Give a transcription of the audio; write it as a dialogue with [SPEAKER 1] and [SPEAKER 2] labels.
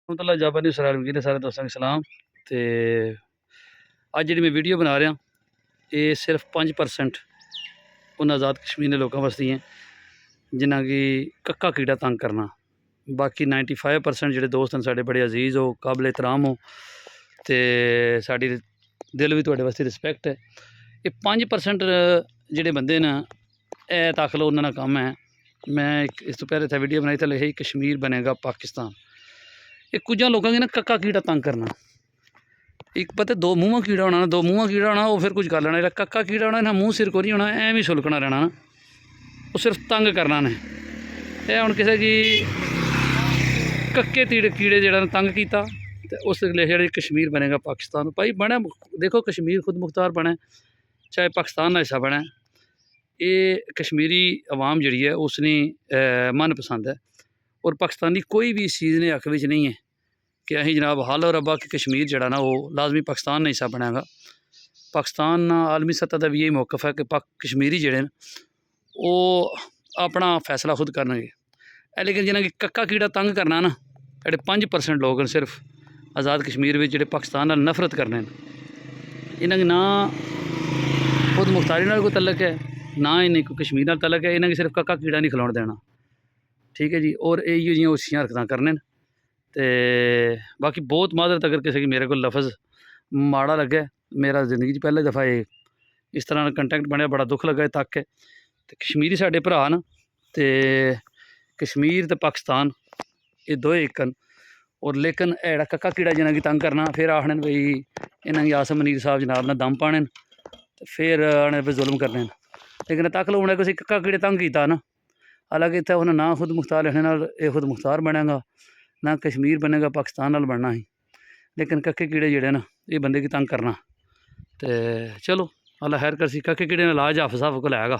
[SPEAKER 1] रहमतुल्लाह जापानी सराल वीर सारे दोस्तों को सलाम। तो अज जी मैं वीडियो बना रहा ये सिर्फ 5% उन आज़ाद कश्मीर के लोगों वास्ते हैं जिन्हें कि कक्का कीड़ा तंग करना। बाकी 95% जोड़े दोस्त हैं साढ़े बड़े अजीज़ हो, काबिल एहतराम हो, तो साड़ी दिल भी थोड़े वास्ते रिस्पैक्ट है। ये 5% जोड़े बंदे न ए तक लो उन्होंने काम है। मैं इस तो पहले था वीडियो बनाई था लिखी कश्मीर बनेगा पाकिस्तान। ये कुछ लोगों की ना कक्का कीड़ा तंग करना। एक पता दो मूँह कीड़ा होना, दो मूँह कीड़ा होना, वो फिर कुछ कर लेना। कक्का कीड़ा होना इन्हें मूँह सिर को नहीं होना, एवं ही सुलकना रहना ना, वो सिर्फ तंग करना ने। यह हम किसी की कक्के कीड़े जरा तंग किया तो उस लिखे जी कश्मीर बनेगा पाकिस्तान। भाई बने देखो कश्मीर खुद मुख्तार बने चाहे पाकिस्तान का हिस्सा बने, ये कश्मीरी अवाम जी है उसने मन पसंद है। और पाकिस्तानी कोई भी इस चीज़ ने हक विच नहीं है कि अं जनाब हाल और रब्बा कि कश्मीर जड़ा ना वो लाजमी पाकिस्तान का हिस्सा बनेगा। पाकिस्तान आलमी सतह का भी यही मौकफ है कि कश्मीरी जड़े वो अपना फैसला खुद करनगे। लेकिन जिन्हें कि कक्का कीड़ा तंग करना ना, जोड़े 5% लोग हैं सिर्फ आज़ाद कश्मीर में जोड़े पाकिस्तान नाल नफरत करने, इन्हें ना खुद मुख्तारी नाल कोई तलक है ना इन्हें कोई कश्मीर नाल तलक है। इन्हें सिर्फ कक्का कीड़ा नहीं खिलाउण देना, ठीक है जी। और इो जी उचियां हरकत करने। तो बाकी बहुत माजरत अगर किसी की मेरे को लफज माड़ा लगे, मेरा जिंदगी च पहली दफ़ा ये इस तरह कंटेंट बनया, बड़ा दुख लगा तक है। तो कश्मीरी साढ़े भरा न, तो कश्मीर तो पाकिस्तान ये दो एक न। और लेकिन एड़ा कक्का कीड़ा जिन्हें की तंग करना, फिर आखने बई इन्हें आसम मनीर साहब जनाब ने दम पाने तो फिर आने पे जुल्म करने। लेकिन तक लो उन्हें किसी कक्का कीड़े तंग किया ना, हालांकि इतने उन्हें ना खुद मुख्तार लिखने ये खुद मुख्तार बनेगा ना कश्मीर बनेगा पाकिस्तान नाल बनना ही। लेकिन कक्के कीड़े जोड़े ना ये बंदे की तंग करना। तो चलो अल्लाह खैर कर सी, कक्के कीड़े ने इलाज हाफिज़ साहब को लैगा।